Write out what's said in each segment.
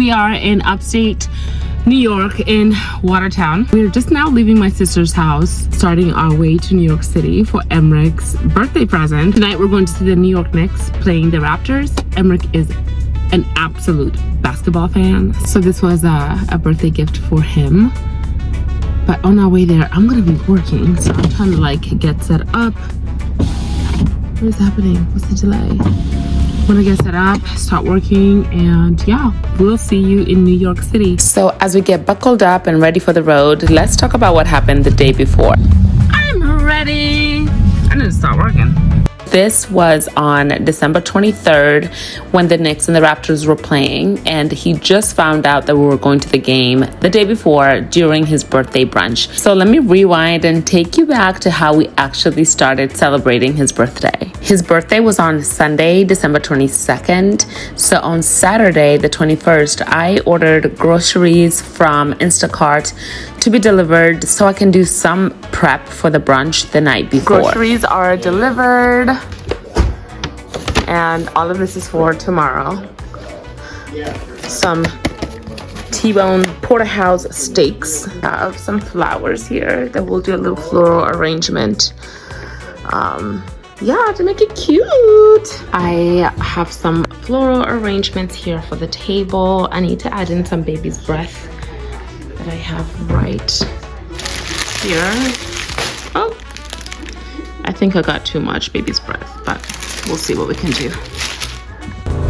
We are in upstate New York in Watertown. We're just now leaving my sister's house, starting our way to New York City for Aimeric's birthday present. Tonight we're going to see the New York Knicks playing the Raptors. Aimeric is an absolute basketball fan, so this was a birthday gift for him. But on our way there, I'm gonna be working, so I'm trying to like get set up. What is happening? What's the delay? I'm gonna get set up, start working, and yeah, we'll see you in New York City. So as we get buckled up and ready for the road, let's talk about what happened the day before. I'm ready. I need to start working. This was on December 23rd when the Knicks and the Raptors were playing, and he just found out that we were going to the game the day before during his birthday brunch. So let me rewind and take you back to how we actually started celebrating his birthday. His birthday was on Sunday, December 22nd. So on Saturday, the 21st, I ordered groceries from Instacart to be delivered so I can do some prep for the brunch the night before. Groceries are delivered, and all of this is for tomorrow. Some T-bone porterhouse steaks. I have some flowers here that we'll do a little floral arrangement. Yeah, to make it cute. I have some floral arrangements here for the table. I need to add in some baby's breath that I have right here. Oh, I think I got too much baby's breath, but we'll see what we can do.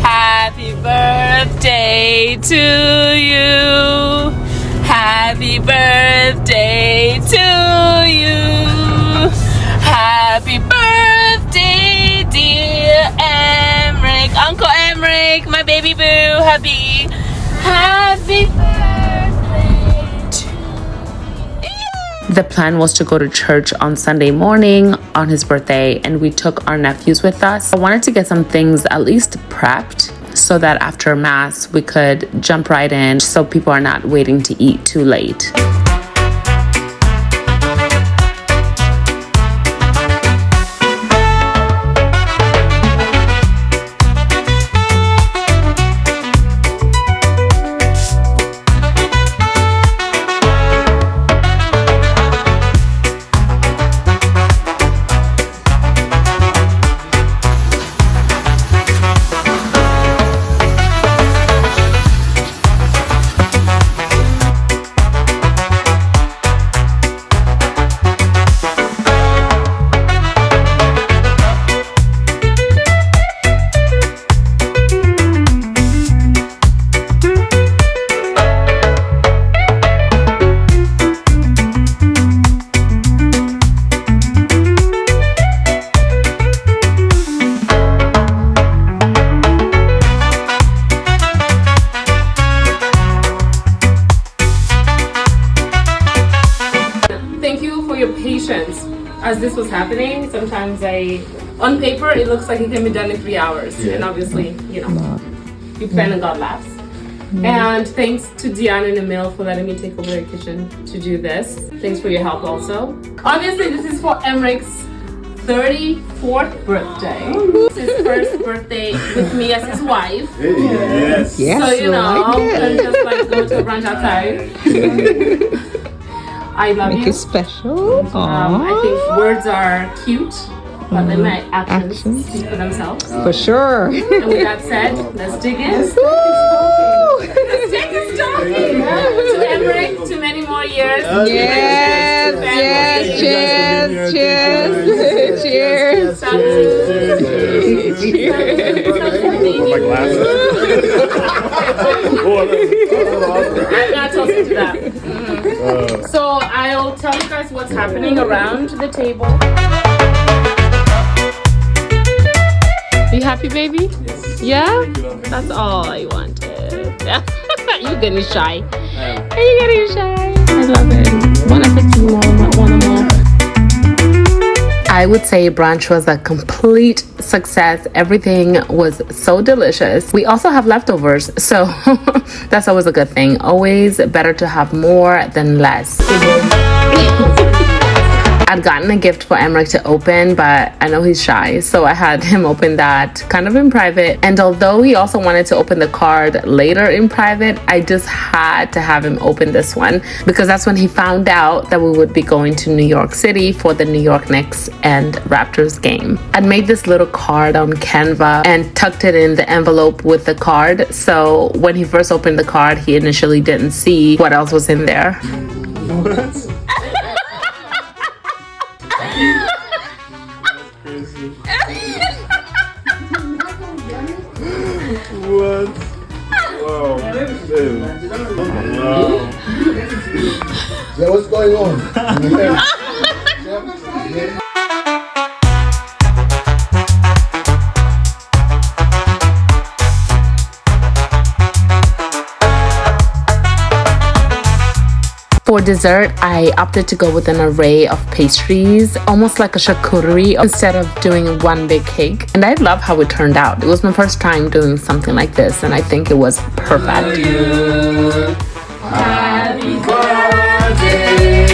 Happy birthday to you. Happy birthday to you. Happy birthday, dear Aimeric. Uncle Aimeric, my baby boo. Happy birthday to you. The plan was to go to church on Sunday morning on his birthday, and we took our nephews with us. I wanted to get some things at least prepped so that after Mass we could jump right in so people are not waiting to eat too late. As this was happening, sometimes on paper it looks like it can be done in 3 hours, and obviously, you know, you plan and God laughs. And thanks to Diana and Emil for letting me take over the kitchen to do this. Thanks for your help also. Obviously, this is for Aimeric's 34th birthday. It's his first birthday with me as his wife. Yes. So you know, and just like go to a brunch outside. I love you. Make it special. I think words are cute, but then my actions speak for themselves. For sure. And with that said, let's dig in. Let's take this talking. To Aimeric, to many more years. Yes, yes, cheers, cheers, cheers. Cheers. My glasses. I'm not talking to that. So I'll tell you guys what's happening around the table. You happy, baby? Yes. Yeah? That's all I wanted. You're getting shy. Are you getting shy? I love it. One of the two more, one more. I would say brunch was a complete success. Everything was so delicious. We also have leftovers, so that's always a good thing. Always better to have more than less. I'd gotten a gift for Aimeric to open, but I know he's shy, so I had him open that kind of in private. And although he also wanted to open the card later in private, I just had to have him open this one because that's when he found out that we would be going to New York City for the New York Knicks and Raptors game. I'd made this little card on Canva and tucked it in the envelope with the card, so when he first opened the card, he initially didn't see what else was in there. What? What? Wow. Wow. Yeah, what's going on? For dessert, I opted to go with an array of pastries, almost like a charcuterie, instead of doing one big cake. And I love how it turned out. It was my first time doing something like this, and I think it was perfect. Happy birthday.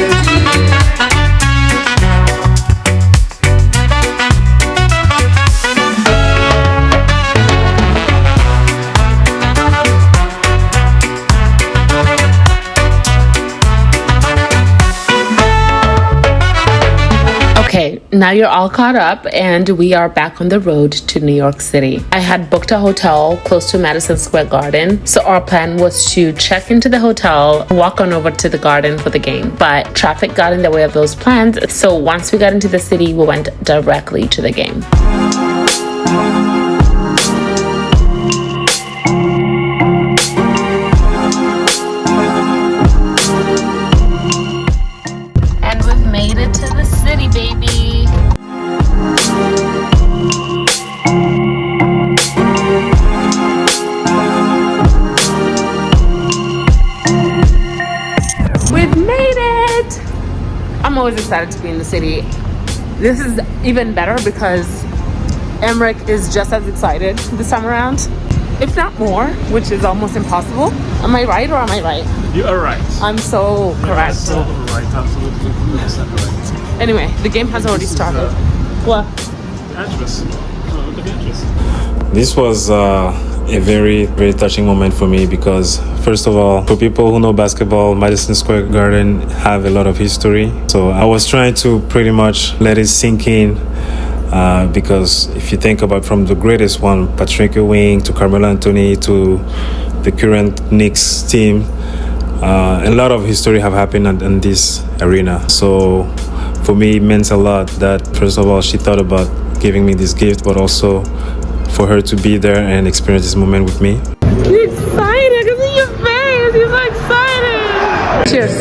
Okay, now you're all caught up and we are back on the road to New York City. I had booked a hotel close to Madison Square Garden, so our plan was to check into the hotel, walk on over to the garden for the game. But traffic got in the way of those plans, so once we got into the city, we went directly to the game. And we've made it to the city, baby. We've made it! I'm always excited to be in the city. This is even better because Aimeric is just as excited this time around, if not more, which is almost impossible. Am I right or am I right? You are right. I'm so correct. So right, absolutely 100% right. Anyway, the game has already started. What? The address. Oh, look at the address. This was a very, very touching moment for me because, first of all, for people who know basketball, Madison Square Garden have a lot of history. So I was trying to pretty much let it sink in because if you think about from the greatest one, Patrick Ewing to Carmelo Anthony to the current Knicks team, a lot of history have happened in this arena. So for me, it meant a lot that, first of all, she thought about giving me this gift, but also for her to be there and experience this moment with me. He's excited. I can see your face. He's so excited. Cheers.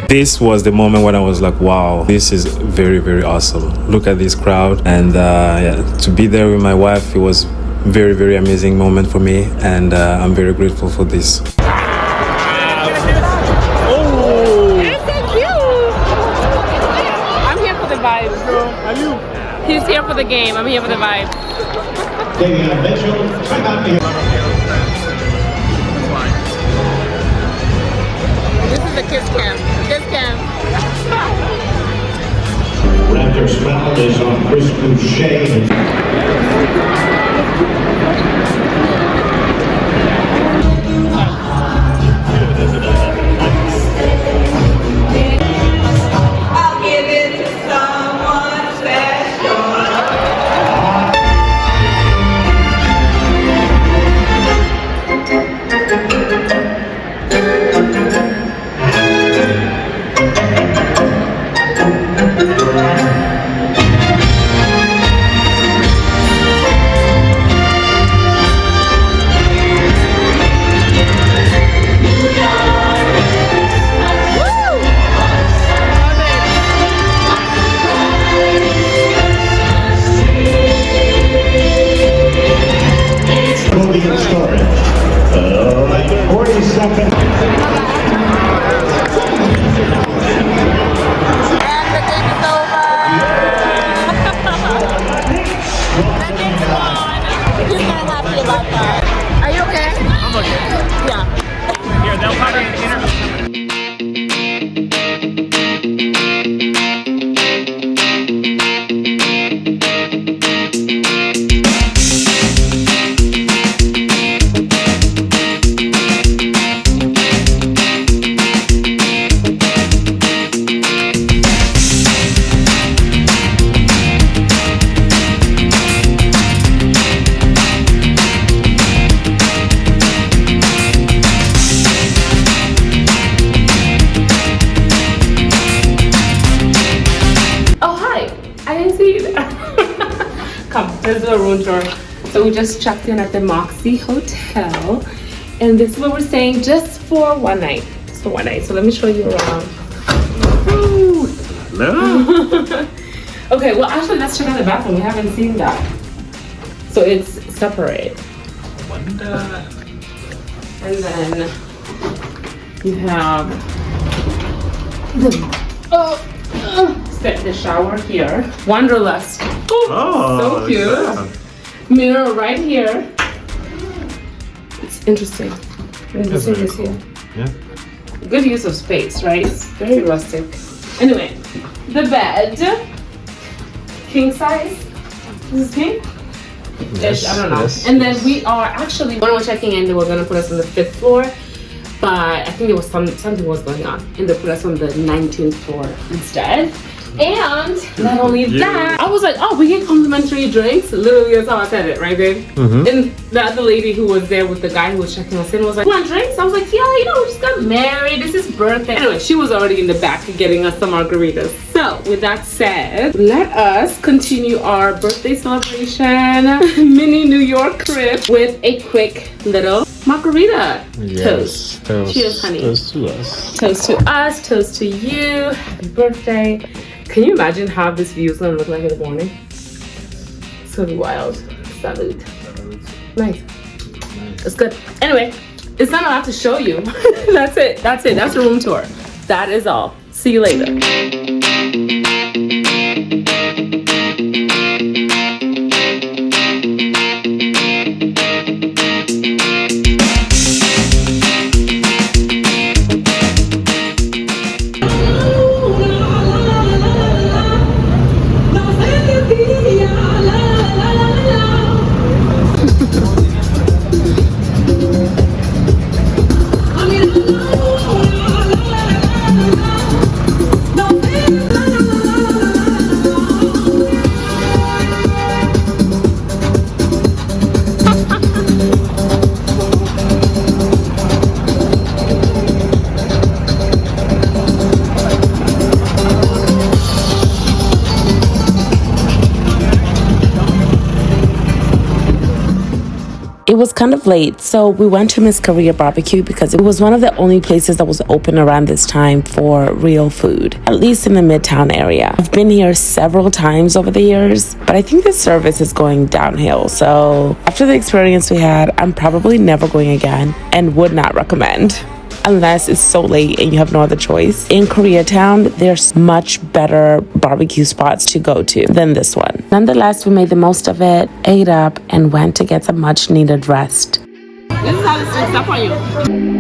This was the moment when I was like, wow, this is very, very awesome. Look at this crowd. And to be there with my wife, it was very, very amazing moment for me. And I'm very grateful for this. He's here for the game. I'm here for the vibe. This is the kiss cam. Kiss cam. Raptors foul is on Chris Boucher. didn't see you there. Come, let's do a room tour. So we just checked in at the Moxie Hotel, and this is where we're staying just for one night. So one night. So let me show you around. No. Okay, well actually let's check out the bathroom. We haven't seen that. So it's separate. Wonder. And then you have the shower here. Wanderlust. Oh, so cute. Mirror right here. It's interesting. That's very cool. Yeah. Good use of space, right? It's very rustic. Anyway, the bed. King size. This is king? Yes, I don't know. yes, and then yes. we are actually, when we're checking in, they were gonna put us on the 5th floor, but I think there was something was going on, and they put us on the 19th floor instead. And not only that, I was like, oh, we get complimentary drinks. Literally, that's how I said it, right, babe? And the other lady who was there with the guy who was checking us in was like, want drinks? I was like, yeah, you know, we just got married. This is birthday. Anyway, she was already in the back getting us some margaritas. So, with that said, let us continue our birthday celebration mini New York trip with a quick little margarita toast. Cheers, honey. Toast to us. Toast to us, toast to you. Happy birthday. Can you imagine how this view is gonna look like in the morning? It's gonna be wild. Salute. Nice. It's good. Anyway, it's not a lot to show you. That's it. That's it. That's the room tour. That is all. See you later. It was kind of late, so we went to Miss Korea Barbecue because it was one of the only places that was open around this time for real food, at least in the Midtown area. I've been here several times over the years, but I think the service is going downhill. So after the experience we had, I'm probably never going again and would not recommend. Unless it's so late and you have no other choice. In Koreatown, there's much better barbecue spots to go to than this one. Nonetheless, we made the most of it, ate up, and went to get some much needed rest. This is how this sneaks up on you.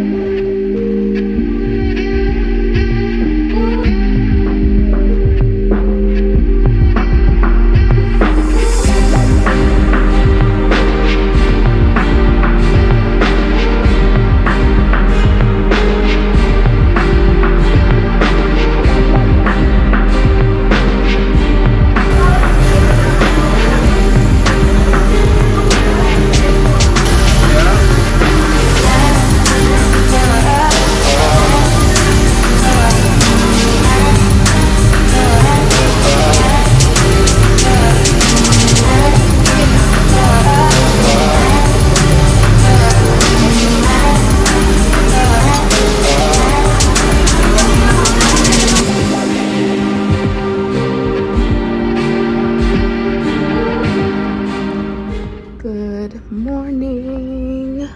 Good morning.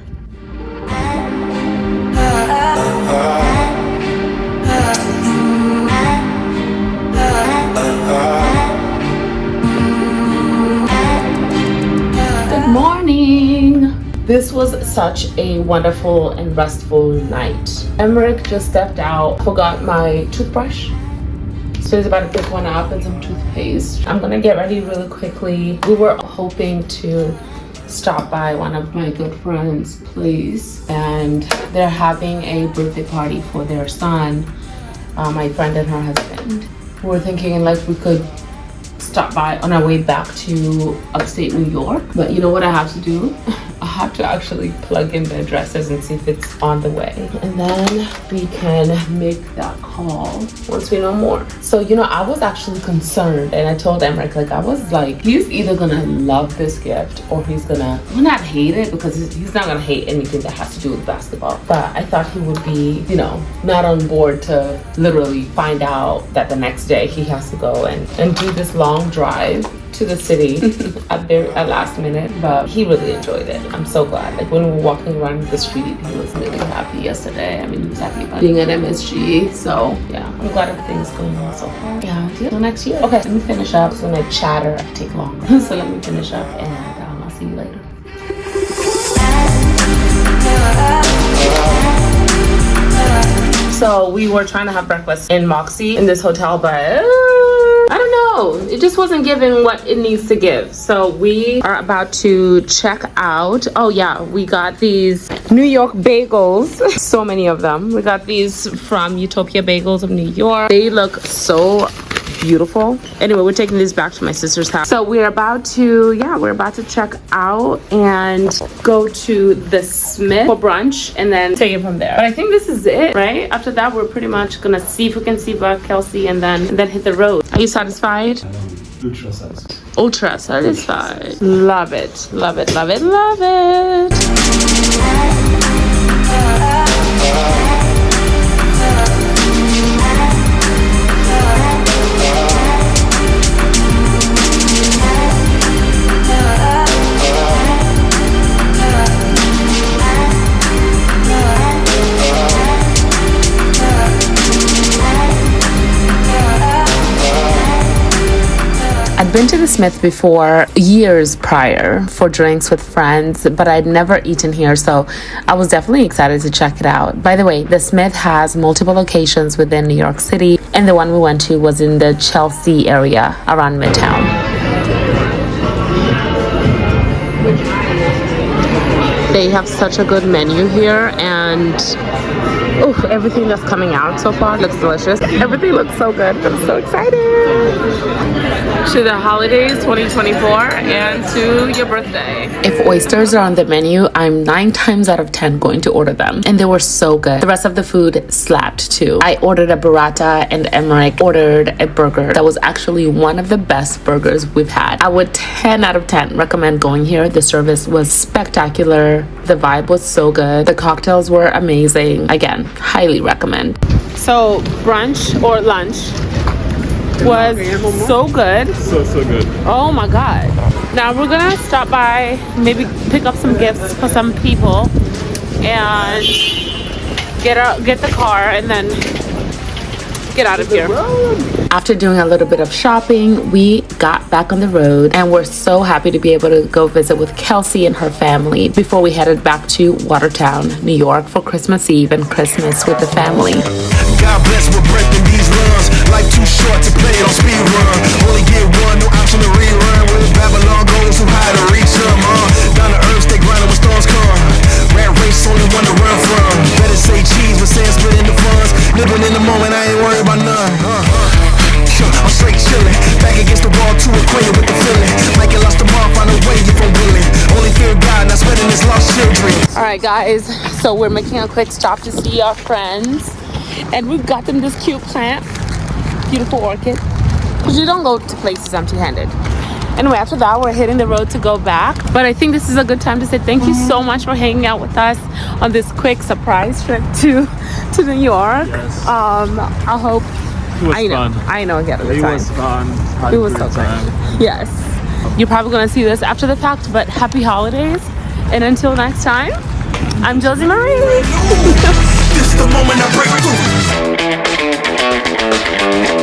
Good morning. This was such a wonderful and restful night. Aimeric just stepped out, forgot my toothbrush. So he's about to pick one up and some toothpaste. I'm gonna get ready really quickly. We were hoping to stop by one of my good friends' place, and they're having a birthday party for their son, my friend and her husband. We were thinking like we could stop by on our way back to upstate New York, but you know what I have to do? I have to actually plug in the addresses and see if it's on the way. And then we can make that call once we know more. So, you know, I was actually concerned, and I told Aimeric, like, I was like, he's either gonna love this gift or he's gonna not hate it, because he's not gonna hate anything that has to do with basketball. But I thought he would be, you know, not on board to literally find out that the next day he has to go and do this long drive to the city at last minute. But he really enjoyed it. I'm so glad. Like, when we were walking around the street, he was really happy yesterday. I mean, he was happy about being at MSG. So yeah, I'm glad everything's going well so far. Yeah, until next year. Okay, let me finish up. So when I chatter, I take longer. So let me finish up, and I'll see you later. So we were trying to have breakfast in Moxie in this hotel, but I don't know, it just wasn't giving what it needs to give. So we are about to check out. Oh yeah, we got these New York bagels, so many of them. We got these from Utopia Bagels of New York. They look so beautiful. Anyway, we're taking these back to my sister's house. So we're about to check out and go to the Smith for brunch and then take it from there. But I think this is it, right? After that, we're pretty much gonna see if we can see about Kelsey and then hit the road. Are you satisfied? Ultra satisfied. Ultra satisfied. Love it, love it, love it, love it. I'd been to the Smith before years prior for drinks with friends, but I'd never eaten here, so I was definitely excited to check it out. By the way, the Smith has multiple locations within New York City, and the one we went to was in the Chelsea area around Midtown. They have such a good menu here, and everything that's coming out so far looks delicious. Everything looks so good. I'm so excited. To the holidays 2024 and to your birthday. If oysters are on the menu, I'm 9 times out of 10 going to order them. And they were so good. The rest of the food slapped too. I ordered a burrata and Aimeric ordered a burger that was actually one of the best burgers we've had. I would 10 out of 10 recommend going here. The service was spectacular. The vibe was so good. The cocktails were amazing. Again, highly recommend. So brunch or lunch was so good. So good. Oh my god. Now we're gonna stop by, maybe pick up some gifts for some people and get the car and then get out of here. After doing a little bit of shopping, we got back on the road and we're so happy to be able to go visit with Kelsey and her family before we headed back to Watertown, New York for Christmas Eve and Christmas with the family. God bless, we're breaking these runs. Life too short to play it on speed run. Only get one, no option to rerun. Where Babylon goes, too high to reach them. Down to earth, stay grinding when storms come. Rat race, only one to run from. Better say cheese, but saying split in the funds. Living in the moment, I ain't worried about none. I'm straight chillin', back against the wall, too acquainted with the feeling. Like you lost the ball, find a way if I'm willing. Only fear God, not sweating this lost children. Alright guys, so we're making a quick stop to see our friends. And we've got them this cute plant. Beautiful orchid. Because you don't go to places empty-handed. Anyway, after that, we're hitting the road to go back. But I think this is a good time to say thank you so much for hanging out with us on this quick surprise trip to New York. Yes. I hope... It was fun. I know, again, It was fun. It was so good. Yes. You're probably going to see this after the fact, but happy holidays. And until next time, I'm Josie Marie. This is the moment I break through.